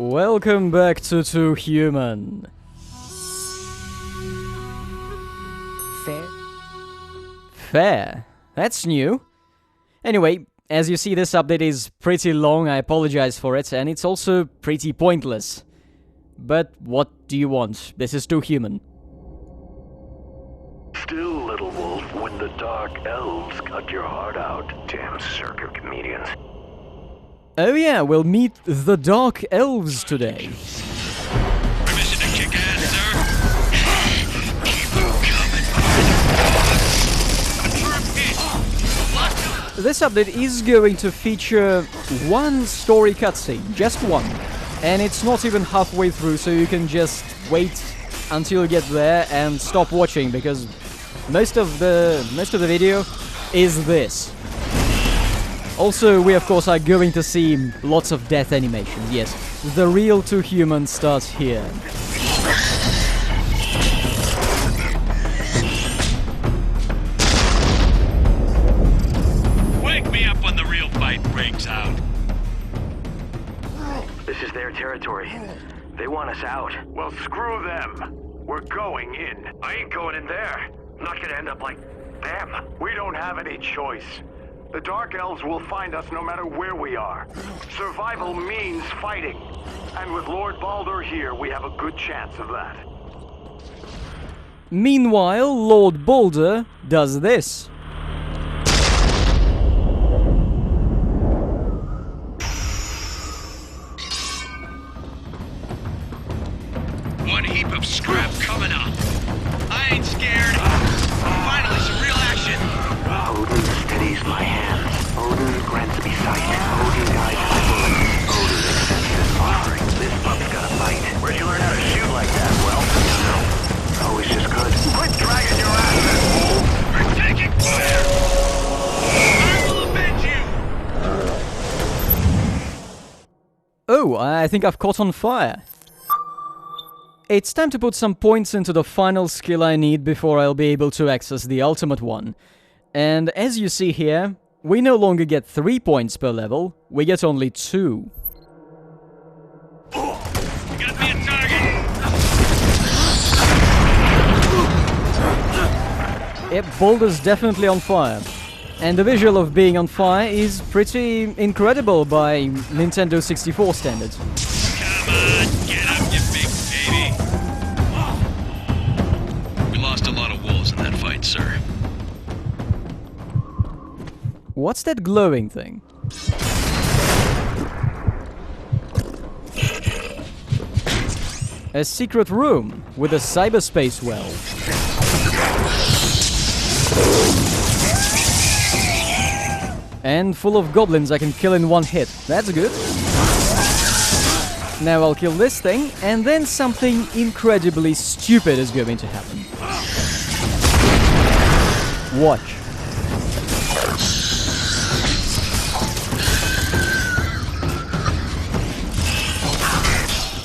Welcome back to Too Human. Fair? Fair? That's new. Anyway, as you see, this update is pretty long, I apologize for it, and it's also pretty pointless. But what do you want? This is Too Human. Still, little wolf, when the dark elves cut your heart out. Damn circus comedians. Oh yeah, we'll meet the Dark Elves today. Permission to kick ass, sir? Keep them coming. This update is going to feature one story cutscene, just one. And it's not even halfway through, so you can just wait until you get there and stop watching, because most of the video is this. Also, we of course are going to see lots of death animation. Yes, the real Too Human starts here. Wake me up when the real fight breaks out. This is their territory. They want us out. Well, screw them. We're going in. I ain't going in there. I'm not gonna end up like them. We don't have any choice. The Dark Elves will find us no matter where we are. Survival means fighting. And with Lord Baldur here, we have a good chance of that. Meanwhile, Lord Baldur does this. One heap of scrap coming up. I ain't scared. Finally, some real action. Odin steadies my hands. Odin grants me sight. Odin guides my bullets. Odin extends his offering. This pup's gotta fight. Where'd you learn how to shoot like that? Well, you know. Always just good. Quit dragging your ass, fool! We're taking fire. I will avenge you. Oh, I think I've caught on fire. It's time to put some points into the final skill I need before I'll be able to access the ultimate one. And as you see here, we no longer get 3 points per level, we get only 2. Got me a target. Yep, Baldur's definitely on fire. And the visual of being on fire is pretty incredible by Nintendo 64 standards. Come on, get up, you big baby. We lost a lot of wolves in that fight, sir. What's that glowing thing? A secret room with a cyberspace well. And full of goblins I can kill in one hit. That's good. Now I'll kill this thing, and then something incredibly stupid is going to happen. Watch.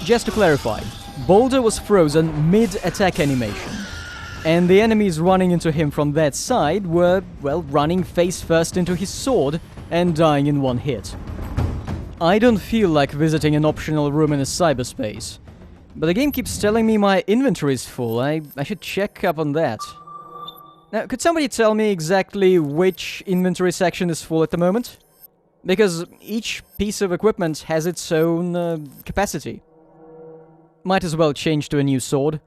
Just to clarify, Baldur was frozen mid-attack animation, and the enemies running into him from that side were, well, running face first into his sword and dying in one hit. I don't feel like visiting an optional room in a cyberspace, but the game keeps telling me my inventory is full. I should check up on that. Now, could somebody tell me exactly which inventory section is full at the moment? Because each piece of equipment has its own capacity. Might as well change to a new sword.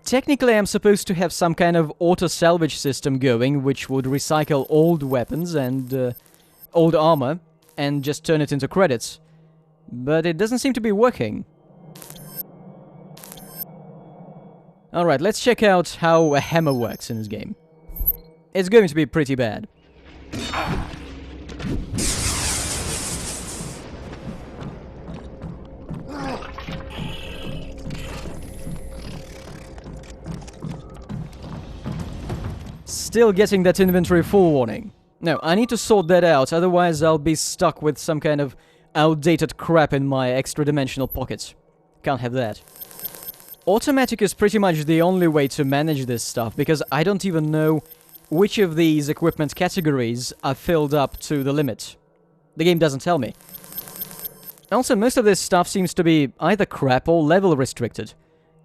Technically, I'm supposed to have some kind of auto-salvage system going, which would recycle old weapons and old armor, and just turn it into credits. But it doesn't seem to be working. Alright, let's check out how a hammer works in this game. It's going to be pretty bad. Still getting that inventory full warning. No, I need to sort that out, otherwise I'll be stuck with some kind of outdated crap in my extra-dimensional pockets. Can't have that. Automatic is pretty much the only way to manage this stuff, because I don't even know which of these equipment categories are filled up to the limit. The game doesn't tell me. Also, most of this stuff seems to be either crap or level restricted.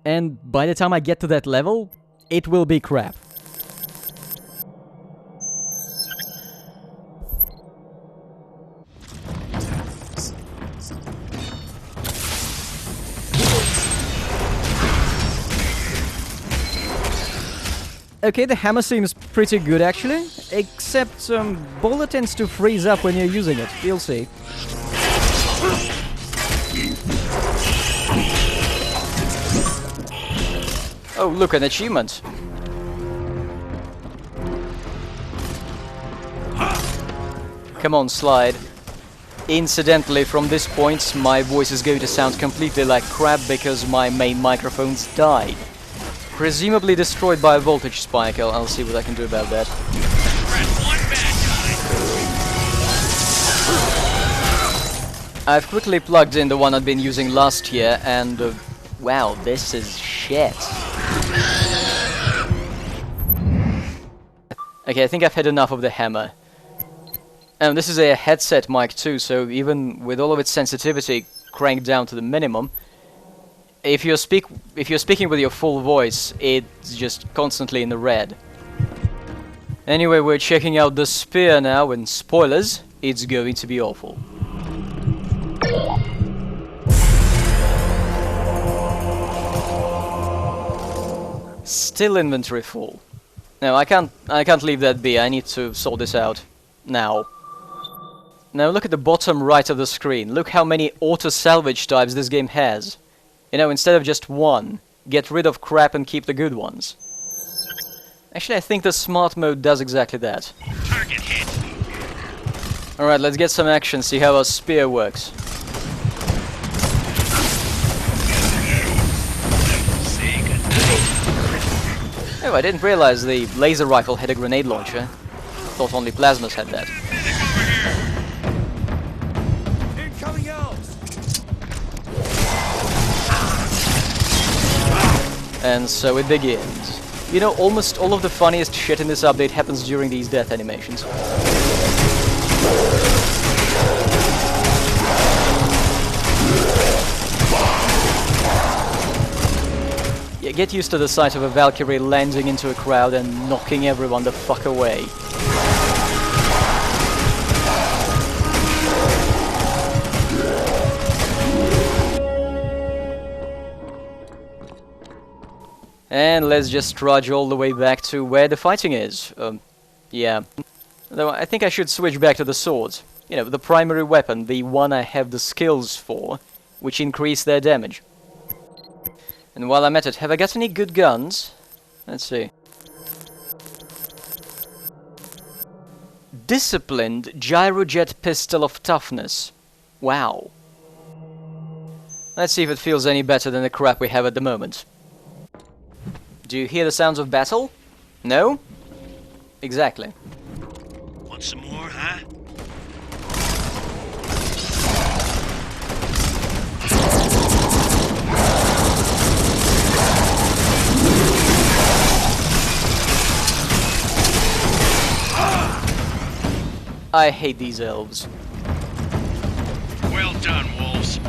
And by the time I get to that level, it will be crap. Okay, the hammer seems pretty good actually, except Boulder tends to freeze up when you're using it, you'll see. Oh, look, an achievement. Come on, slide. Incidentally, from this point, my voice is going to sound completely like crap because my main microphones died. Presumably destroyed by a voltage spike. I'll see what I can do about that. I've quickly plugged in the one I'd been using last year, and wow, this is shit. Okay, I think I've had enough of the hammer. And this is a headset mic too, so even with all of its sensitivity cranked down to the minimum, if you're speaking with your full voice, it's just constantly in the red. Anyway, we're checking out the spear now, and spoilers, it's going to be awful. Still inventory full. No, I can't leave that be. I need to sort this out now. Now look at the bottom right of the screen. Look how many auto-salvage types this game has. You know, instead of just one, get rid of crap and keep the good ones. Actually, I think the smart mode does exactly that. Target hit. Alright, let's get some action, see how our spear works. Say goodnight. Oh, I didn't realize the laser rifle had a grenade launcher. Thought only plasmas had that. Incoming elves! And so it begins. You know, almost all of the funniest shit in this update happens during these death animations. Yeah, get used to the sight of a Valkyrie landing into a crowd and knocking everyone the fuck away. And let's just trudge all the way back to where the fighting is. Yeah. Though I think I should switch back to the swords. You know, the primary weapon, the one I have the skills for, which increase their damage. And while I'm at it, have I got any good guns? Let's see. Disciplined Gyrojet Pistol of Toughness. Wow. Let's see if it feels any better than the crap we have at the moment. Do you hear the sounds of battle? No? Exactly. Want some more, huh? I hate these elves. Well done, wolves.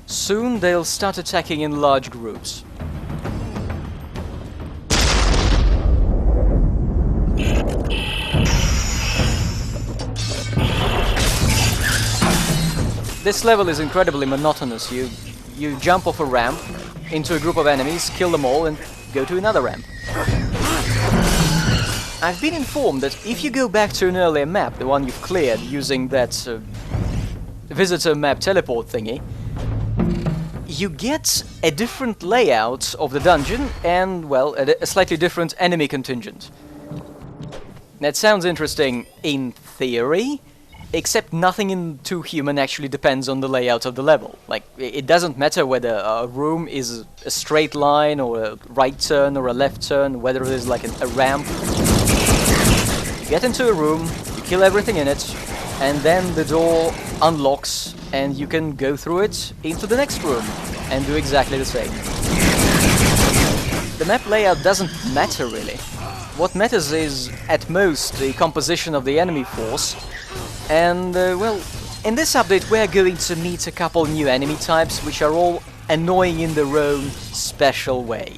Soon they'll start attacking in large groups. This level is incredibly monotonous. You jump off a ramp into a group of enemies, kill them all, and go to another ramp. I've been informed that if you go back to an earlier map, the one you've cleared using that visitor map teleport thingy, you get a different layout of the dungeon and, well, a slightly different enemy contingent. That sounds interesting in theory, except nothing in 2 Human actually depends on the layout of the level. Like, it doesn't matter whether a room is a straight line or a right turn or a left turn, whether it is like a ramp. You get into a room, you kill everything in it, and then the door unlocks and you can go through it into the next room and do exactly the same. The map layout doesn't matter really. What matters is, at most, the composition of the enemy force, and, well, In this update we're going to meet a couple new enemy types which are all annoying in their own special way.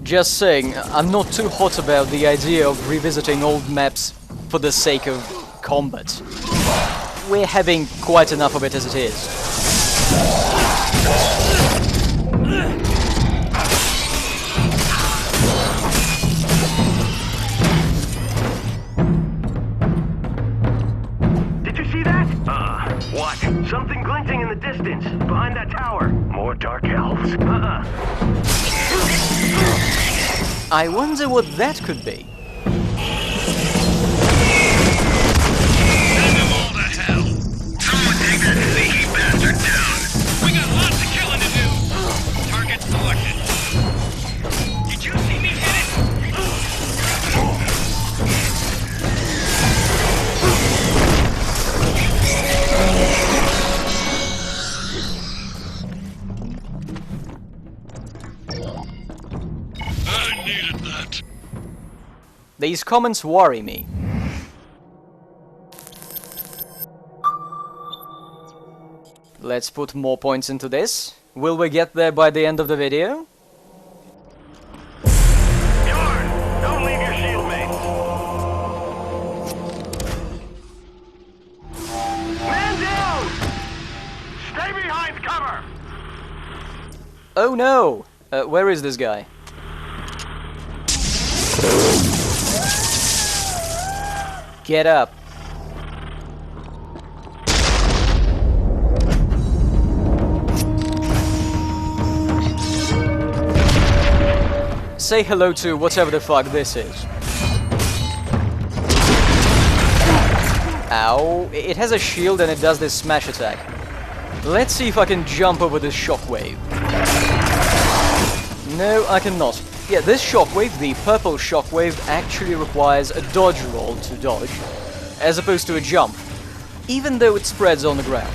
Just saying, I'm not too hot about the idea of revisiting old maps for the sake of combat. We're having quite enough of it as it is. What? Something glinting in the distance, behind that tower. More dark elves. I wonder what that could be. Send them all to hell. Someone take that sneaky bastard down. We got lots of killing to do. Target selected. Did you see me hit it? I needed that. These comments worry me. Let's put more points into this. Will we get there by the end of the video? Yarn! Don't leave your shield mates! Man down! Stay behind cover! Oh no! Where is this guy? Get up. Say hello to whatever the fuck this is. Ow. It has a shield and it does this smash attack. Let's see if I can jump over this shockwave. No, I cannot. Yeah, this shockwave, the purple shockwave, actually requires a dodge roll to dodge, as opposed to a jump, even though it spreads on the ground.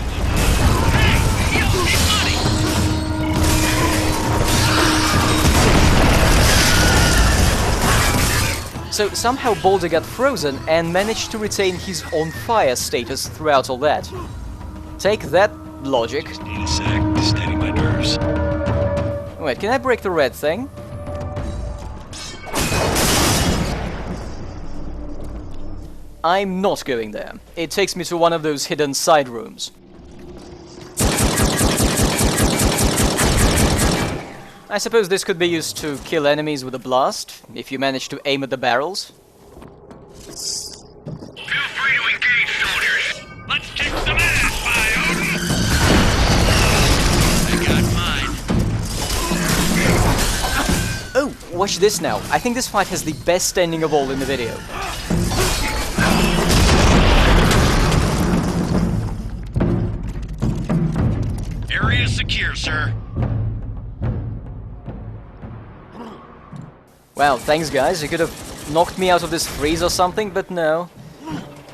So somehow Boulder got frozen and managed to retain his on fire status throughout all that. Take that, logic. Need a sec to steady my nerves. Wait, can I break the red thing? I'm not going there. It takes me to one of those hidden side rooms. I suppose this could be used to kill enemies with a blast, if you manage to aim at the barrels. Feel free to engage, soldiers. Let's kick some ass, my Odin! I got mine. Oh, watch this now. I think this fight has the best ending of all in the video. Area secure, sir. Well, thanks guys, you could have knocked me out of this freeze or something, but no.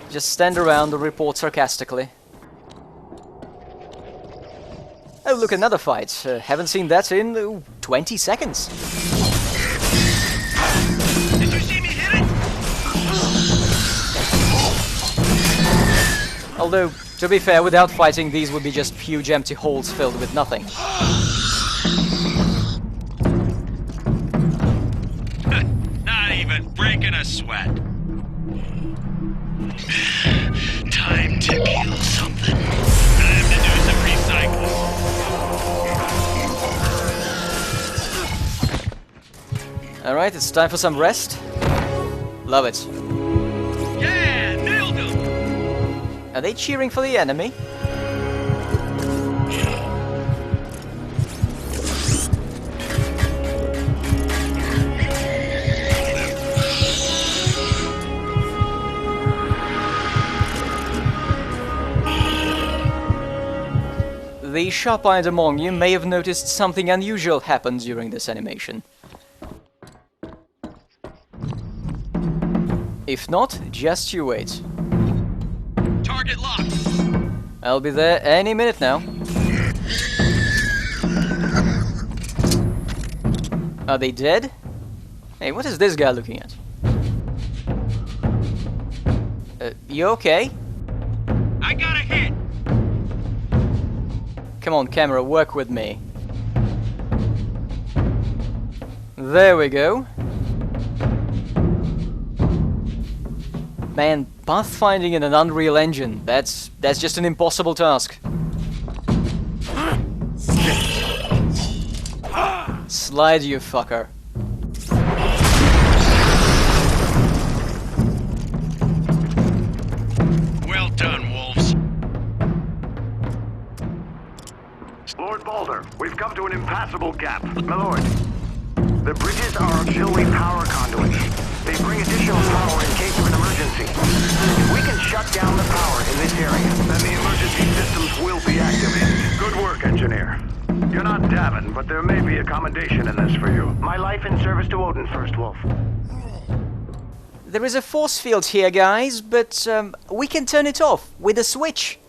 Just stand around and report sarcastically. Oh, look, another fight. Haven't seen that in 20 seconds. Did you see me hit it? Although, to be fair, without fighting, these would be just huge empty holes filled with nothing. Not even breaking a sweat. Time to kill something. Time to do some recycling. Alright, it's time for some rest. Love it. Yeah, nailed him! Are they cheering for the enemy? The sharp-eyed among you may have noticed something unusual happened during this animation. If not, just you wait. Target locked. I'll be there any minute now. Are they dead? Hey, what is this guy looking at? You okay? I got a hit! Come on, camera, work with me. There we go. Man, pathfinding in an Unreal Engine, that's just an impossible task. Slide, you fucker. Well done, wolves. Lord Balder, we've come to an impassable gap. My lord, the bridges are auxiliary power conduits. They bring additional power in case of an emergency. If we can shut down the power in this area, then the emergency systems will be activated. Good work, engineer. You're not Davin, but there may be a commendation in this for you. My life in service to Odin, First Wolf. There is a force field here, guys, but we can turn it off with a switch.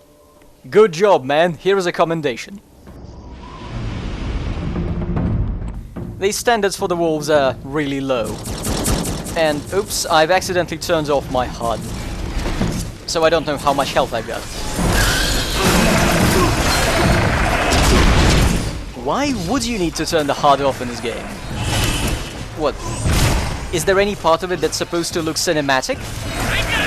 Good job, man. Here is a commendation. These standards for the wolves are really low. And oops, I've accidentally turned off my HUD. So I don't know how much health I've got. Why would you need to turn the HUD off in this game? What? Is there any part of it that's supposed to look cinematic? I got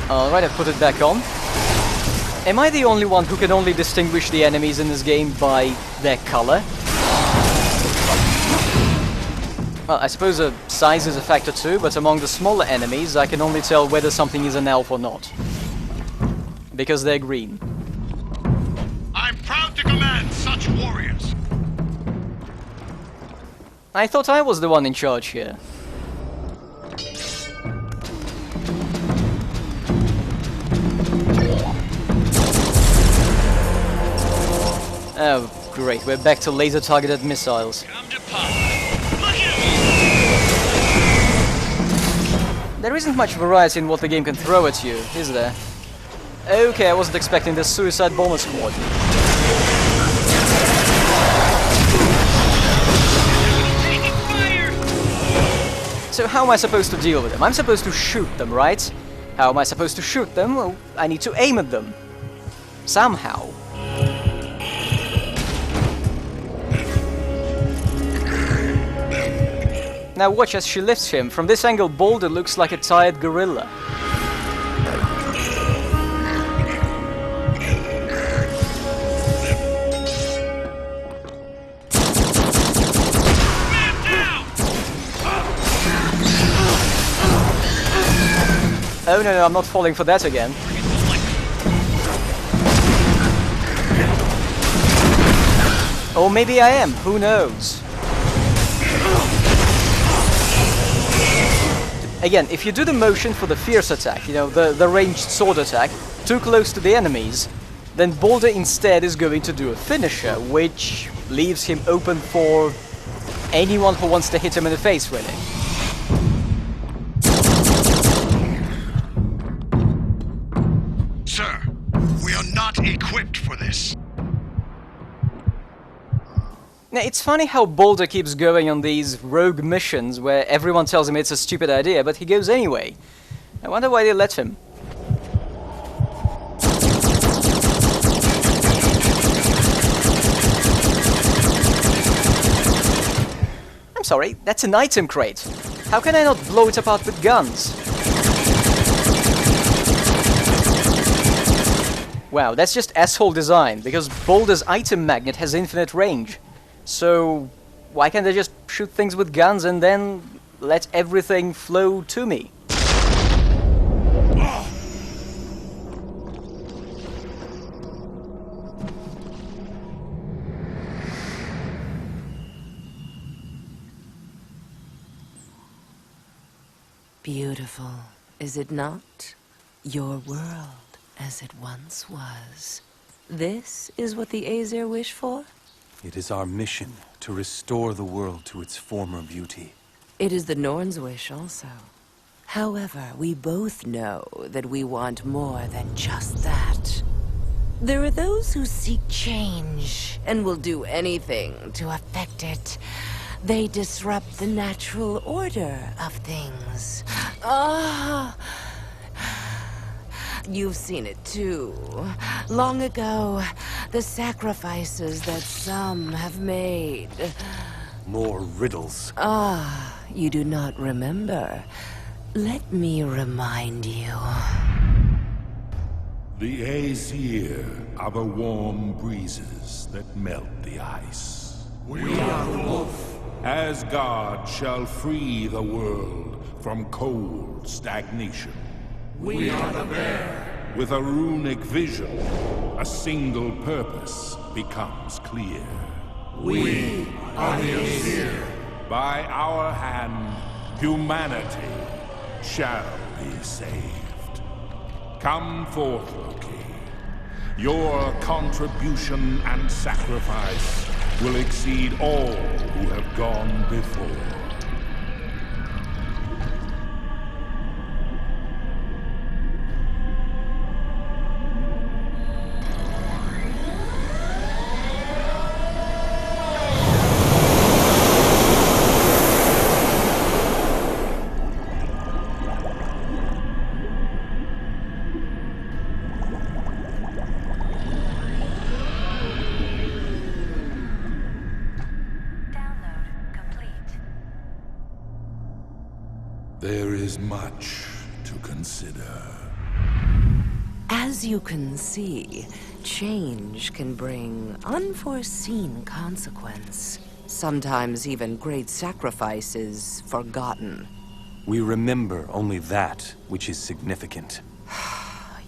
it! Alright, I've put it back on. Am I the only one who can only distinguish the enemies in this game by their color? Well, I suppose size is a factor too, but among the smaller enemies I can only tell whether something is an elf or not. Because they're green. I'm proud to command such warriors. I thought I was the one in charge here. Oh, great, we're back to laser-targeted missiles. Come to pop. Look at me! There isn't much variety in what the game can throw at you, is there? Okay, I wasn't expecting this suicide bomber squad. Taking fire! So how am I supposed to deal with them? I'm supposed to shoot them, right? How am I supposed to shoot them? Well, I need to aim at them. Somehow. Now watch as she lifts him. From this angle, Balder looks like a tired gorilla. Oh no, I'm not falling for that again. Or maybe I am, who knows? Again, if you do the motion for the fierce attack, you know, the ranged sword attack, too close to the enemies, then Balder instead is going to do a finisher, which leaves him open for anyone who wants to hit him in the face, really. Sir, we are not equipped for this. Now, it's funny how Balder keeps going on these rogue missions where everyone tells him it's a stupid idea, but he goes anyway. I wonder why they let him. I'm sorry, that's an item crate. How can I not blow it apart with guns? Wow, that's just asshole design, because Balder's item magnet has infinite range. So, why can't they just shoot things with guns and then let everything flow to me? Beautiful, is it not? Your world, as it once was. This is what the Aesir wish for? It is our mission to restore the world to its former beauty. It is the Norn's wish also. However, we both know that we want more than just that. There are those who seek change and will do anything to affect it They disrupt the natural order of things. Ah, you've seen it too. Long ago, the sacrifices that some have made. More riddles. Ah, you do not remember. Let me remind you. The Aesir are the warm breezes that melt the ice. We are the wolf. Asgard shall free the world from cold stagnation. We are the bear. With a runic vision, a single purpose becomes clear. We are the Aesir. By our hand, humanity shall be saved. Come forth, Loki. Your contribution and sacrifice will exceed all who have gone before. There is much to consider. As you can see, change can bring unforeseen consequence. Sometimes even great sacrifice is forgotten. We remember only that which is significant.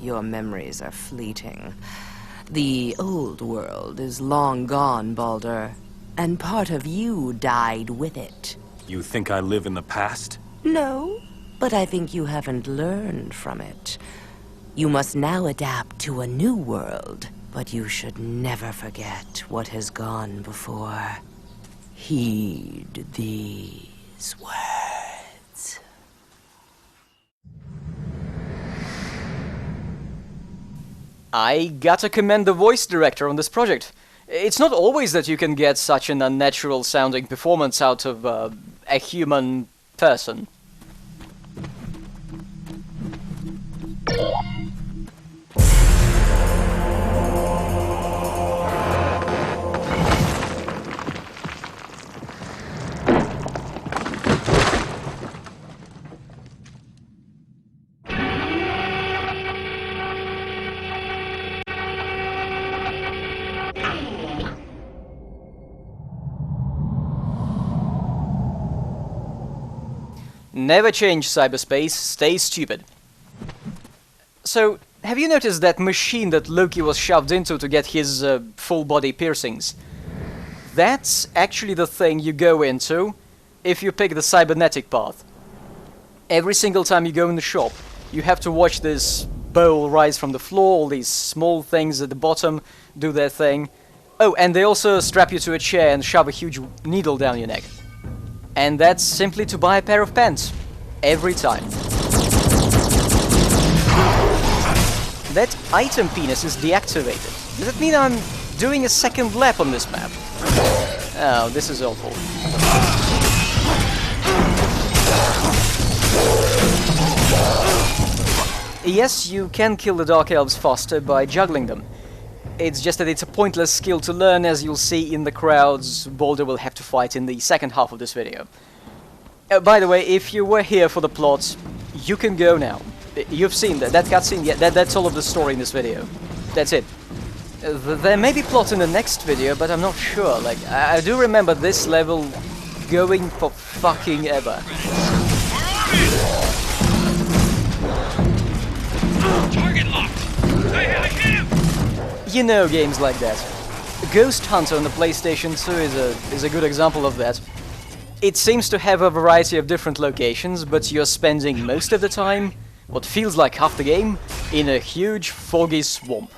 Your memories are fleeting. The old world is long gone, Baldur, and part of you died with it. You think I live in the past? No, but I think you haven't learned from it. You must now adapt to a new world, but you should never forget what has gone before. Heed these words. I gotta commend the voice director on this project. It's not always that you can get such an unnatural sounding performance out of a human person. Never change cyberspace, stay stupid. So, have you noticed that machine that Loki was shoved into to get his full body piercings? That's actually the thing you go into if you pick the cybernetic path. Every single time you go in the shop, you have to watch this bowl rise from the floor, all these small things at the bottom do their thing. Oh, and they also strap you to a chair and shove a huge needle down your neck. And that's simply to buy a pair of pants. Every time. That item penis is deactivated. Does it mean I'm doing a second lap on this map? Oh, this is awful. Yes, you can kill the Dark Elves faster by juggling them. It's just that it's a pointless skill to learn, as you'll see in the crowds Baldur will have to fight in the second half of this video. By the way, if you were here for the plot, you can go now. You've seen that cutscene, yeah, that's all of the story in this video. That's it. There may be plot in the next video, but I'm not sure. Like, I do remember this level going for fucking ever. Target locked! I hit him! You know games like that. Ghost Hunter on the PlayStation 2 is a good example of that. It seems to have a variety of different locations, but you're spending most of the time, what feels like half the game, in a huge foggy swamp.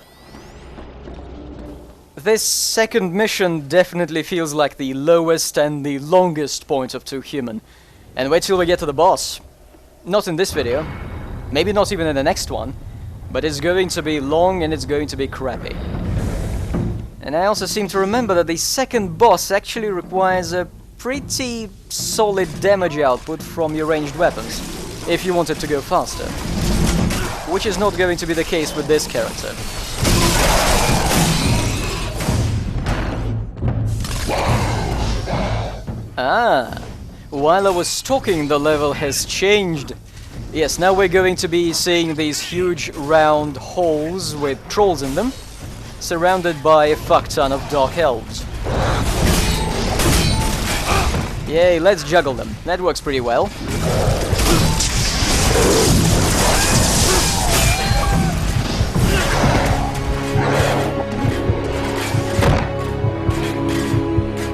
This second mission definitely feels like the lowest and the longest point of 2 Human. And wait till we get to the boss. Not in this video, maybe not even in the next one, but it's going to be long and it's going to be crappy. And I also seem to remember that the second boss actually requires a pretty solid damage output from your ranged weapons, if you want it to go faster. Which is not going to be the case with this character. Ah, while I was talking, the level has changed. Yes, now we're going to be seeing these huge round holes with trolls in them, surrounded by a fuck ton of dark elves. Yay, let's juggle them. That works pretty well.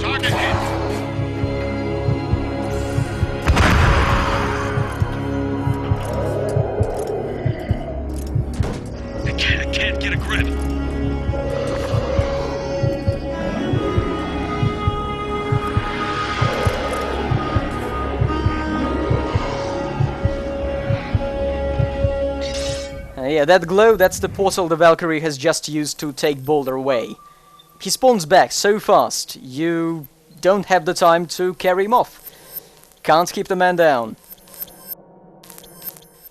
Target hit. I can't get a grip. Yeah, that glow, that's the portal the Valkyrie has just used to take Boulder away. He spawns back so fast, you don't have the time to carry him off. Can't keep the man down.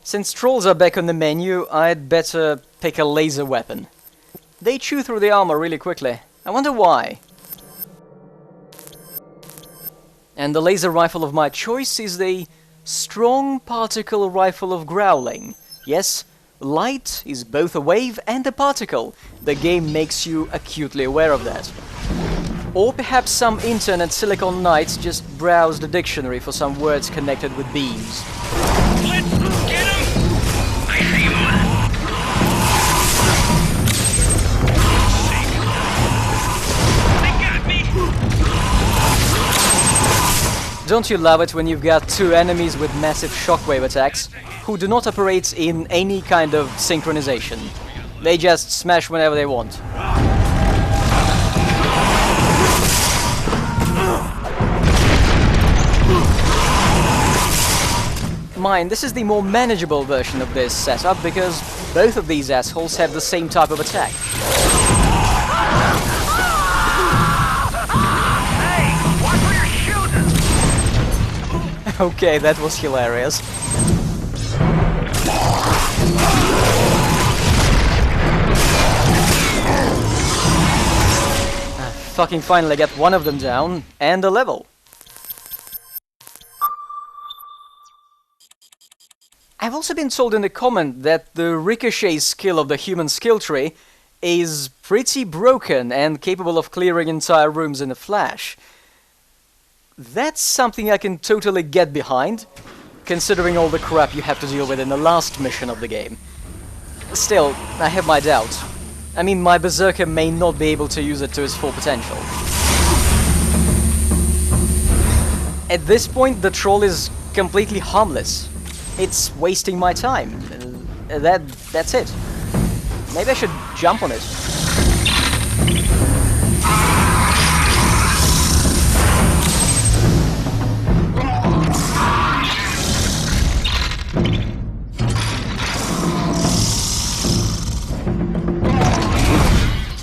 Since trolls are back on the menu, I'd better pick a laser weapon. They chew through the armor really quickly. I wonder why. And the laser rifle of my choice is the Strong Particle Rifle of Growling. Yes, light is both a wave and a particle. The game makes you acutely aware of that. Or perhaps some intern at Silicon Knights just browsed the dictionary for some words connected with beams. Let's get him! I see one. They got me! Don't you love it when you've got two enemies with massive shockwave attacks who do not operate in any kind of synchronization? They just smash whenever they want. Mind, this is the more manageable version of this setup because both of these assholes have the same type of attack. Hey, watch where you're shooting! Okay, that was hilarious. Fucking finally get one of them down, and a level. I've also been told in the comment that the ricochet skill of the human skill tree is pretty broken and capable of clearing entire rooms in a flash. That's something I can totally get behind, considering all the crap you have to deal with in the last mission of the game. Still, I have my doubts. I mean, my Berserker may not be able to use it to its full potential. At this point, the troll is completely harmless. It's wasting my time. That's it. Maybe I should jump on it.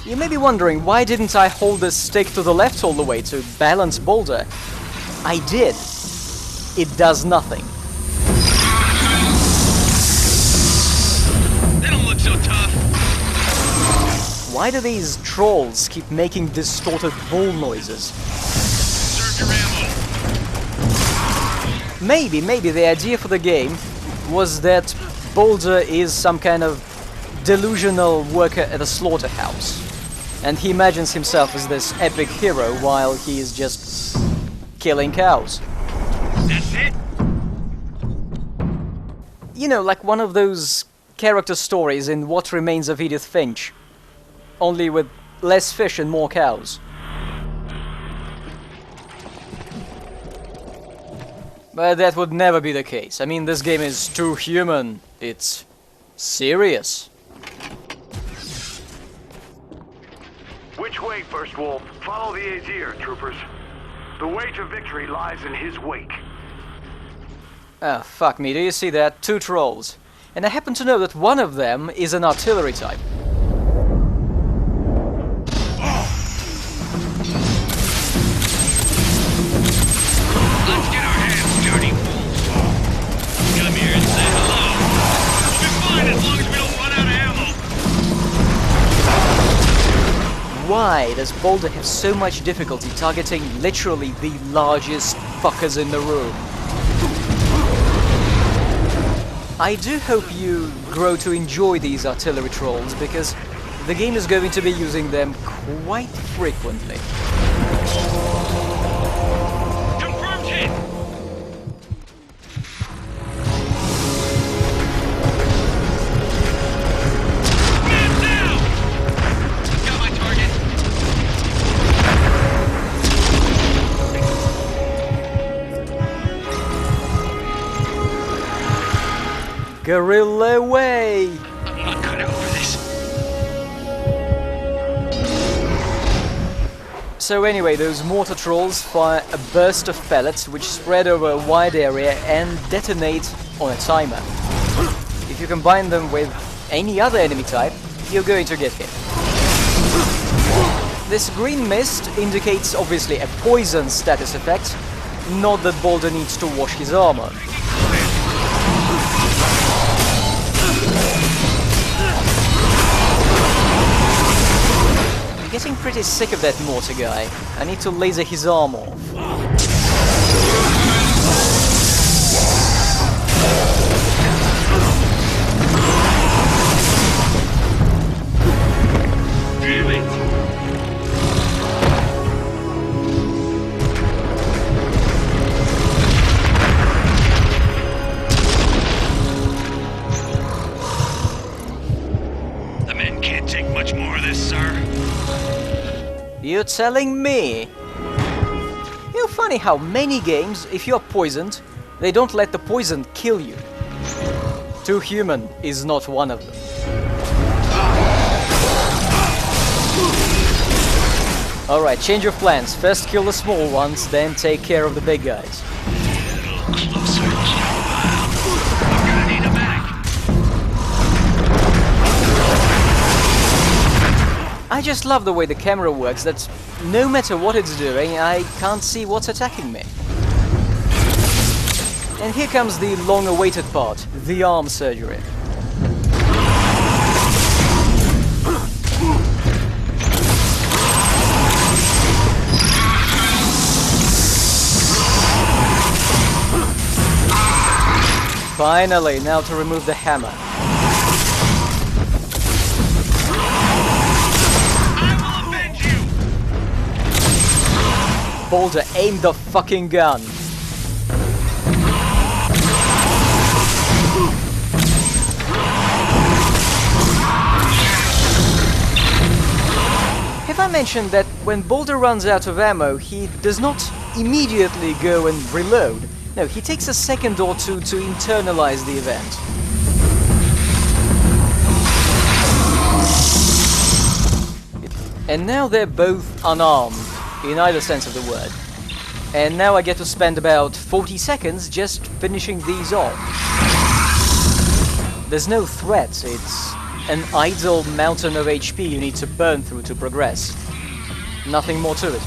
You may be wondering, why didn't I hold the stick to the left all the way to balance Boulder? I did. It does nothing. They don't look so tough. Why do these trolls keep making distorted bull noises? Serve your ammo. Maybe the idea for the game was that Boulder is some kind of delusional worker at a slaughterhouse. And he imagines himself as this epic hero while he is just killing cows. That's it? You know, like one of those character stories in What Remains of Edith Finch. Only with less fish and more cows. But that would never be the case. I mean, this game is too human. It's serious. Which way, First Wolf? Follow the Aesir, troopers. The way to victory lies in his wake. Ah, fuck me, do you see that? Two trolls. And I happen to know that one of them is an artillery type. why does Boulder have so much difficulty targeting literally the largest fuckers in the room? I do hope you grow to enjoy these artillery trolls, because the game is going to be using them quite frequently. Confirmed hit! Man down! Got my target. Guerrilla away! I'm not cut out for this. So anyway, those mortar trolls fire a burst of pellets which spread over a wide area and detonate on a timer. If you combine them with any other enemy type, you're going to get hit. This green mist indicates obviously a poison status effect, not that Boulder needs to wash his armor. I'm getting pretty sick of that mortar guy. I need to laser his arm off. Damn it! The men can't take much more of this, sir. You're telling me? You know, funny how many games, if you're poisoned, they don't let the poison kill you. Too Human is not one of them. Alright, change of plans. First kill the small ones, then take care of the big guys. Closer, I'm gonna need a medic. I just love the way the camera works, that no matter what it's doing, I can't see what's attacking me. And here comes the long-awaited part, the arm surgery. Finally, now to remove the hammer. I will avenge you! Boulder, aim the fucking gun. Have I mentioned that when Boulder runs out of ammo, he does not immediately go and reload? No, he takes a second or two to internalize the event. And now they're both unarmed, in either sense of the word. And now I get to spend about 40 seconds just finishing these off. There's no threat, it's an idle mountain of HP you need to burn through to progress. Nothing more to it.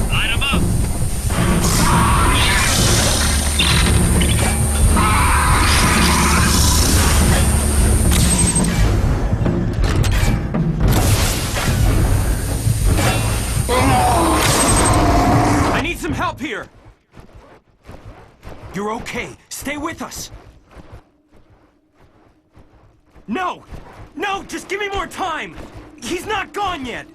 Line 'em up! I need some help here! You're okay. Stay with us. No! No! Just give me more time! He's not gone yet!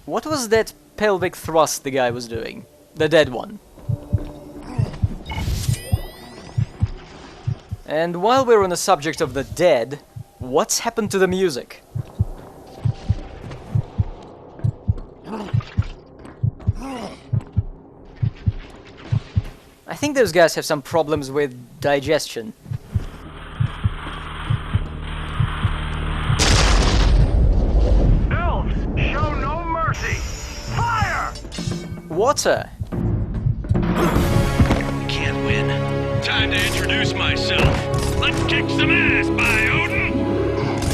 What was that pelvic thrust the guy was doing? The dead one. And while we're on the subject of the dead, what's happened to the music? I think those guys have some problems with digestion. Elves! water. Can't win. Time to introduce myself. Let's kick some ass, by Odin!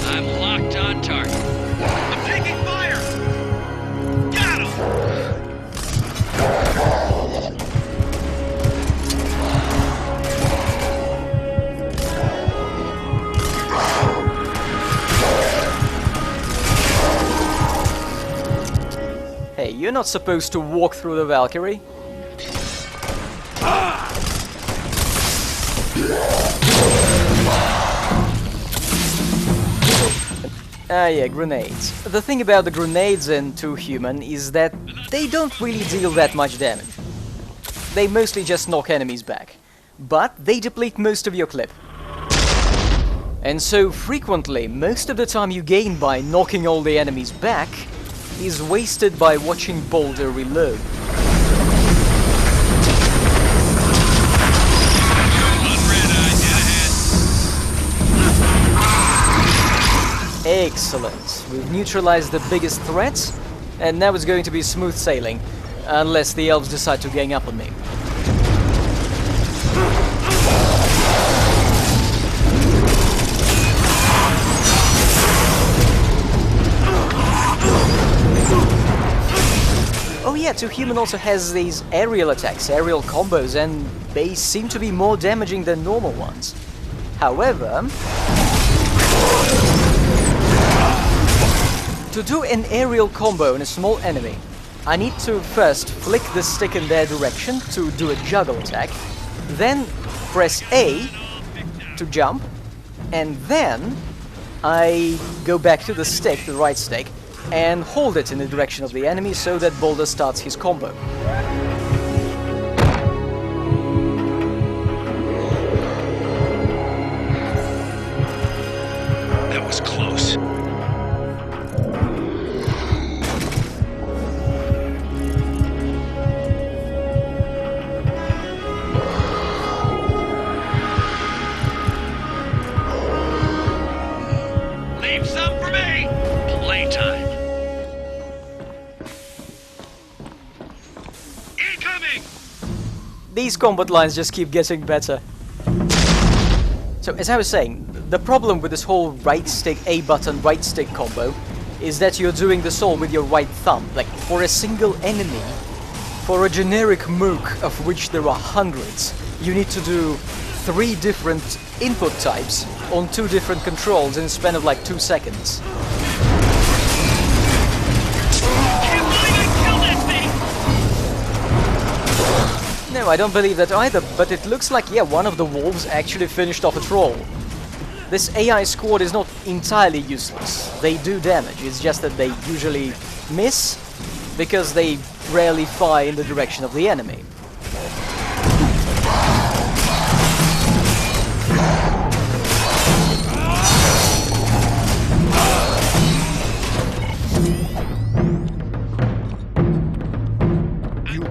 I'm locked on target. I'm taking fire! Got him! Hey, you're not supposed to walk through the Valkyrie. Yeah, grenades. The thing about the grenades in 2 Human is that they don't really deal that much damage. They mostly just knock enemies back, but they deplete most of your clip. And so frequently, most of the time you gain by knocking all the enemies back is wasted by watching Boulder reload. Excellent. We've neutralized the biggest threats, and now it's going to be smooth sailing, unless the elves decide to gang up on me. Oh yeah, 2 Human also has these aerial attacks, aerial combos, and they seem to be more damaging than normal ones. However, to do an aerial combo on a small enemy, I need to first flick the stick in their direction to do a juggle attack, then press A to jump, and then I go back to the stick, the right stick, and hold it in the direction of the enemy so that Boulder starts his combo. That was close. Leave some for me! Playtime. Incoming! These combat lines just keep getting better. So, as I was saying, the problem with this whole right stick, A button, right stick combo is that you're doing this all with your right thumb. Like, for a single enemy, for a generic mook of which there are hundreds, you need to do 3 different input types on 2 different controls in a span of like 2 seconds. No, I don't believe that either, but it looks like, yeah, one of the wolves actually finished off a troll. This AI squad is not entirely useless. They do damage, it's just that they usually miss because they rarely fire in the direction of the enemy.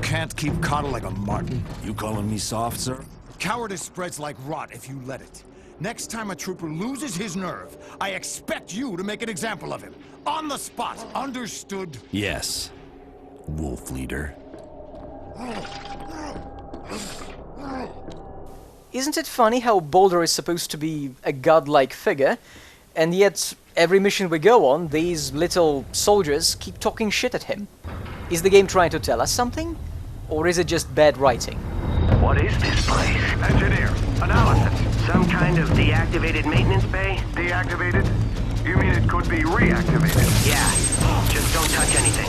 Can't keep coddling a marten. You calling me soft, sir? Cowardice spreads like rot if you let it. Next time a trooper loses his nerve, I expect you to make an example of him. On the spot, understood? Yes, wolf leader. Isn't it funny how Boulder is supposed to be a godlike figure, and yet every mission we go on, these little soldiers keep talking shit at him? Is the game trying to tell us something? Or is it just bad writing? What is this place? Engineer, analysis. Some kind of deactivated maintenance bay? Deactivated? You mean it could be reactivated? Yeah. Just don't touch anything.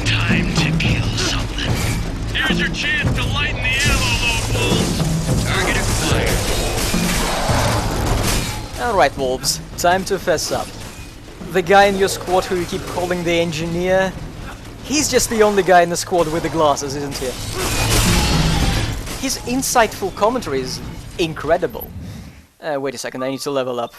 Time to kill something. Here's your chance to lighten the ammo load, wolves. Target acquired. Alright, wolves. Time to fess up. The guy in your squad who you keep calling the engineer, he's just the only guy in the squad with the glasses, isn't he? His insightful commentary is incredible. Wait a second, I need to level up.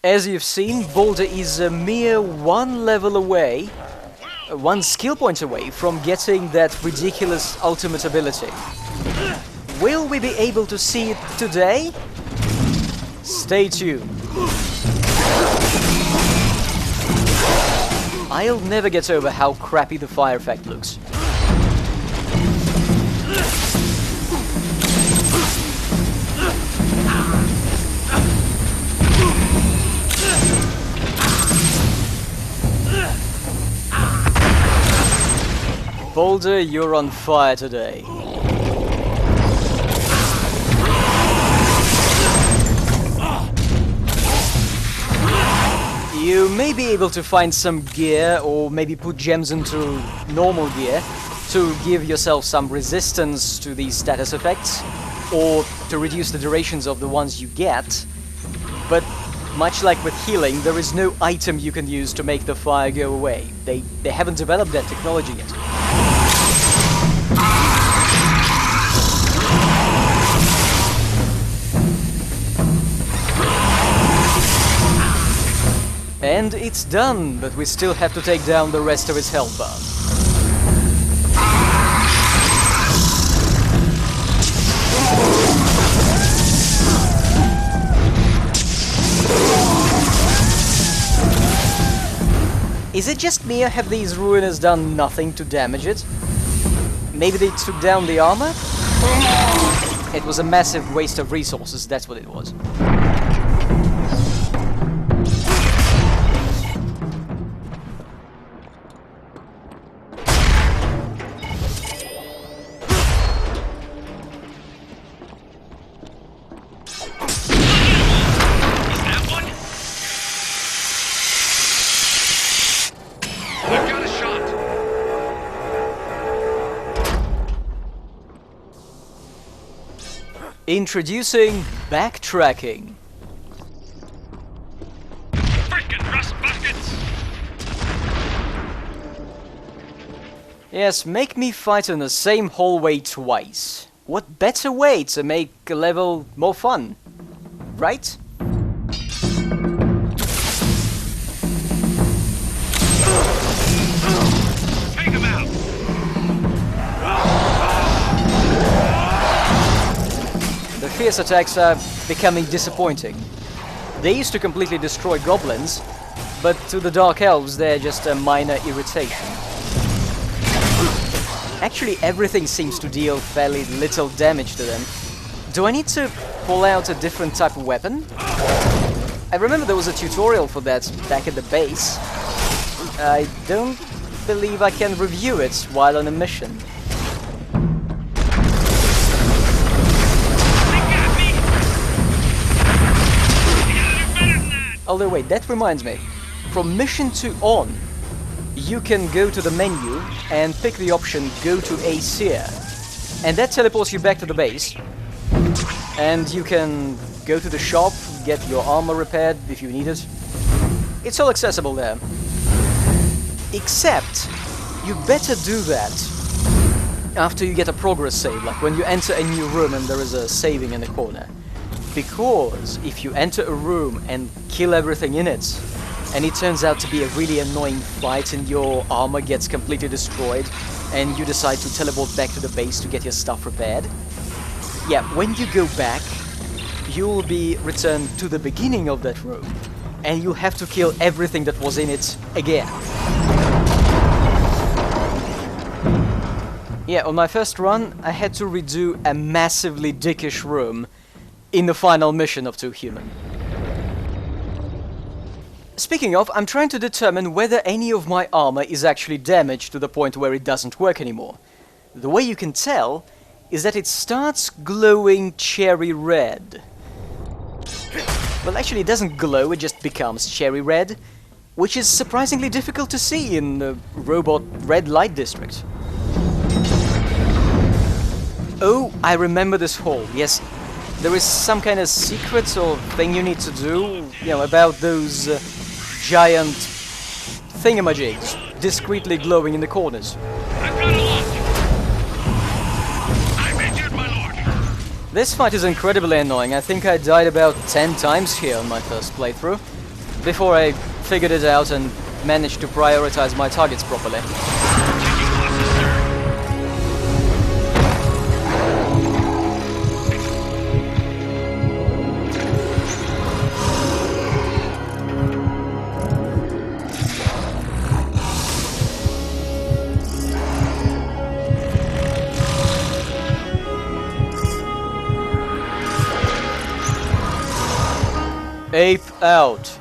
As you've seen, Boulder is a mere 1 level away, 1 skill point away from getting that ridiculous ultimate ability. Will we be able to see it today? Stay tuned. I'll never get over how crappy the fire effect looks. Boulder, you're on fire today. You may be able to find some gear or maybe put gems into normal gear to give yourself some resistance to these status effects or to reduce the durations of the ones you get, but much like with healing, there is no item you can use to make the fire go away. They haven't developed that technology yet. And it's done, but we still have to take down the rest of his health bar. Is it just me, or have these ruiners done nothing to damage it? Maybe they took down the armor? It was a massive waste of resources, that's what it was. Introducing backtracking. Frickin' rust buckets! Yes, make me fight in the same hallway twice. What better way to make a level more fun, right? Take him out! The fierce attacks are becoming disappointing. They used to completely destroy goblins, but to the Dark Elves they're just a minor irritation. Actually, everything seems to deal fairly little damage to them. Do I need to pull out a different type of weapon? I remember there was a tutorial for that back at the base. I don't believe I can review it while on a mission. Although wait, that reminds me. From mission 2 on, you can go to the menu and pick the option Go to Aesir. And that teleports you back to the base. And you can go to the shop, get your armor repaired if you need it. It's all accessible there. Except, you better do that after you get a progress save, like when you enter a new room and there is a saving in the corner. Because if you enter a room and kill everything in it, and it turns out to be a really annoying fight and your armor gets completely destroyed, and you decide to teleport back to the base to get your stuff repaired, yeah, when you go back, you'll be returned to the beginning of that room, and you'll have to kill everything that was in it again. Yeah, on my first run, I had to redo a massively dickish room in the final mission of 2 Human. Speaking of, I'm trying to determine whether any of my armor is actually damaged to the point where it doesn't work anymore. The way you can tell is that it starts glowing cherry red. Well, actually it doesn't glow, it just becomes cherry red, which is surprisingly difficult to see in the robot red light district. Oh, I remember this hall, yes. There is some kind of secret or thing you need to do, you know, about those giant thingamajigs discreetly glowing in the corners. I've got a lock! I'm injured, my lord! This fight is incredibly annoying. I think I died about 10 times here on my first playthrough, before I figured it out and managed to prioritize my targets properly. Ape out.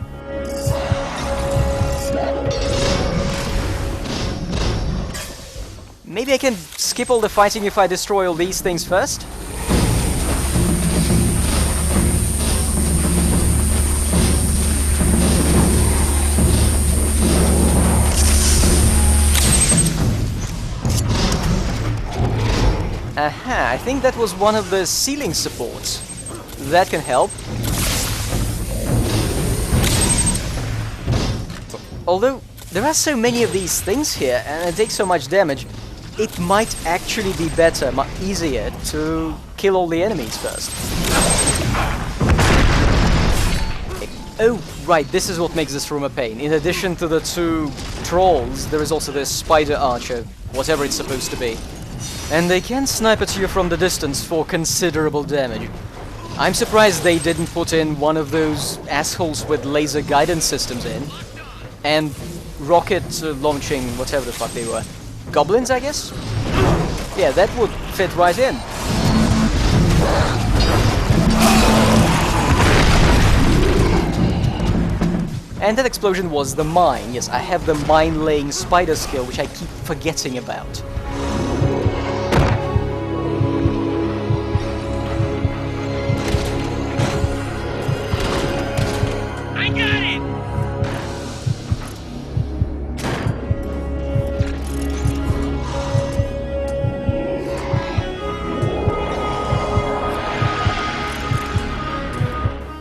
Maybe I can skip all the fighting if I destroy all these things first? Aha, I think that was one of the ceiling supports. That can help. Although, there are so many of these things here, and it takes so much damage, it might actually be better, easier, to kill all the enemies first. Oh, right, this is what makes this room a pain. In addition to the two trolls, there is also this spider archer, whatever it's supposed to be. And they can snipe at you from the distance for considerable damage. I'm surprised they didn't put in one of those assholes with laser guidance systems in. And rocket launching, whatever the fuck they were. Goblins, I guess? Yeah, that would fit right in. And that explosion was the mine. Yes, I have the mine-laying spider skill, which I keep forgetting about.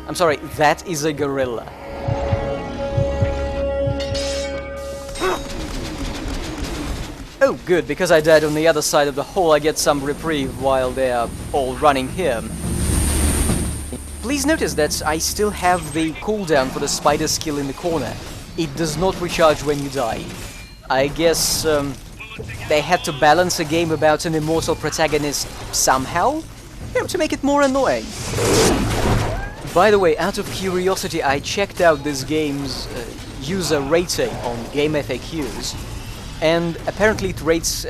I'm sorry, that is a gorilla. Oh, good, because I died on the other side of the hole, I get some reprieve while they are all running here. Please notice that I still have the cooldown for the spider skill in the corner. It does not recharge when you die. I guess they had to balance a game about an immortal protagonist somehow, you know, to make it more annoying. By the way, out of curiosity, I checked out this game's user rating on GameFAQs, and apparently it rates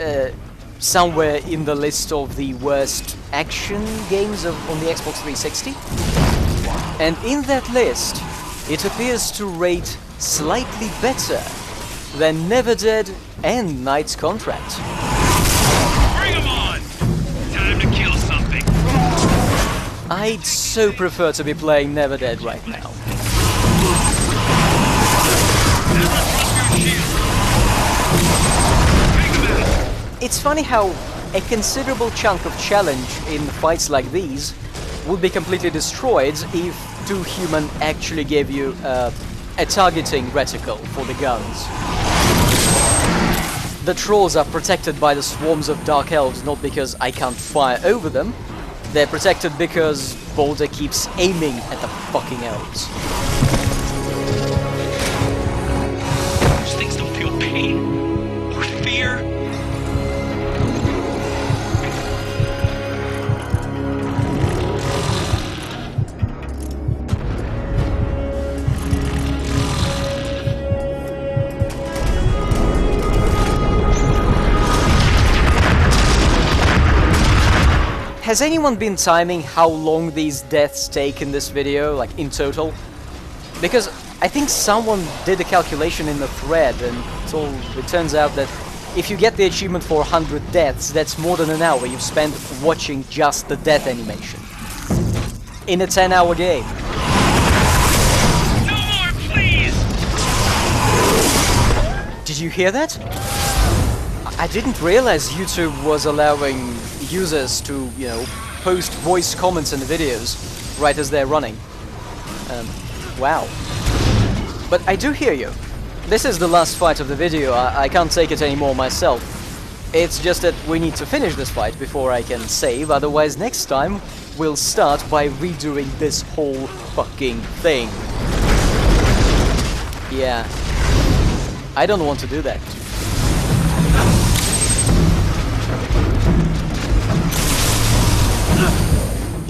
somewhere in the list of the worst action games on the Xbox 360. And in that list, it appears to rate slightly better than Never Dead and Knight's Contract. Bring 'em on! Time to kill something. I'd so prefer to be playing Never Dead right now. It's funny how a considerable chunk of challenge in fights like these would be completely destroyed if 2 Human actually gave you a targeting reticle for the guns. The trolls are protected by the swarms of dark elves not because I can't fire over them, they're protected because Boulder keeps aiming at the fucking elves. Those things don't feel pain or fear. Has anyone been timing how long these deaths take in this video, like in total? Because I think someone did a calculation in the thread and it turns out that if you get the achievement for 100 deaths, that's more than an hour you've spent watching just the death animation. In a 10-hour game. No more, please! Did you hear that? I didn't realize YouTube was allowing users to, you know, post voice comments in the videos right as they're running. Wow. But I do hear you. This is the last fight of the video, I can't take it anymore myself. It's just that we need to finish this fight before I can save, otherwise next time we'll start by redoing this whole fucking thing. Yeah. I don't want to do that.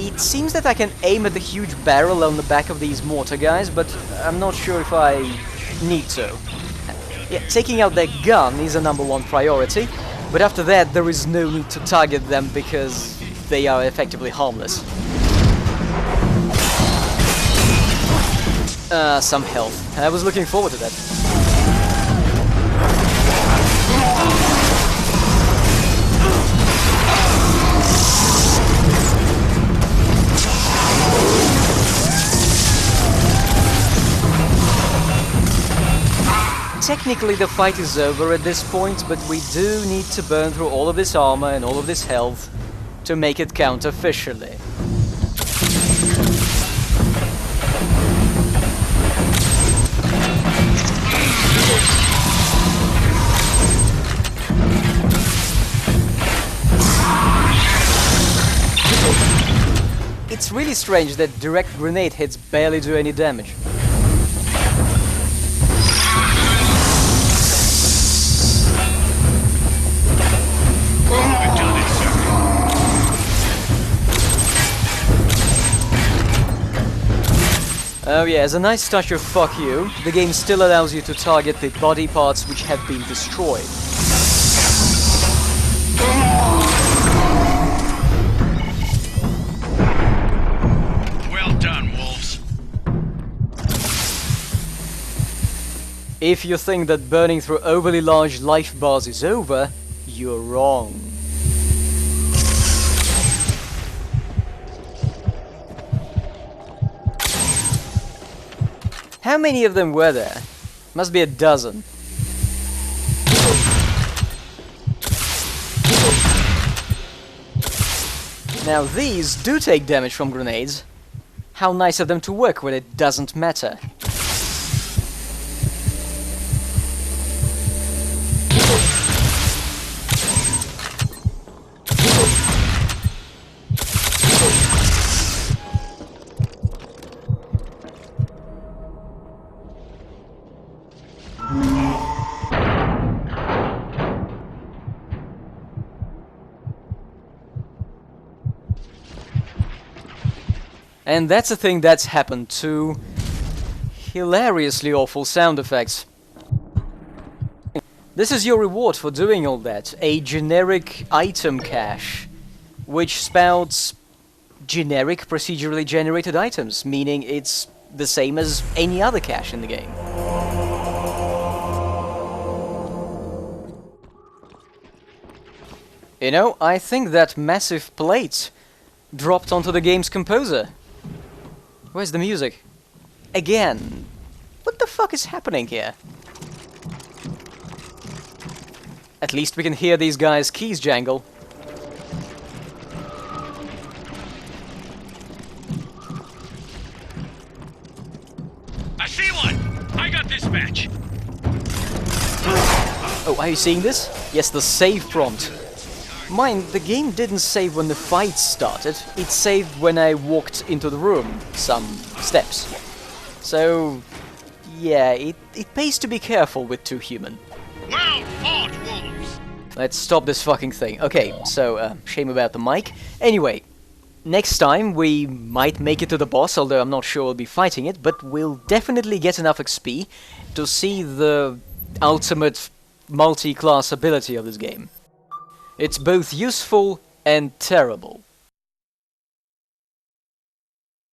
It seems that I can aim at the huge barrel on the back of these mortar guys, but I'm not sure if I need to. Yeah, taking out their gun is a #1 priority, but after that there is no need to target them because they are effectively harmless. Some health. I was looking forward to that. Technically the fight is over at this point, but we do need to burn through all of this armor and all of this health to make it count officially. It's really strange that direct grenade hits barely do any damage. Oh yeah, as a nice touch of fuck you, the game still allows you to target the body parts which have been destroyed. Well done, wolves. If you think that burning through overly large life bars is over, you're wrong. How many of them were there? Must be a dozen. Now these do take damage from grenades. How nice of them to work when it doesn't matter. And that's a thing that's happened too. Hilariously awful sound effects. This is your reward for doing all that. A generic item cache, which spouts generic procedurally generated items, meaning it's the same as any other cache in the game. You know, I think that massive plate dropped onto the game's composer. Where's the music? Again. What the fuck is happening here? At least we can hear these guys' keys jangle. I see one! I got this match! Oh, are you seeing this? Yes, the save prompt. Mind, the game didn't save when the fight started, it saved when I walked into the room, some steps. So, yeah, it pays to be careful with Too Human. Well fought, wolves! Let's stop this fucking thing. Okay, so, shame about the mic. Anyway, next time we might make it to the boss, although I'm not sure we'll be fighting it, but we'll definitely get enough XP to see the ultimate multi-class ability of this game. It's both useful and terrible.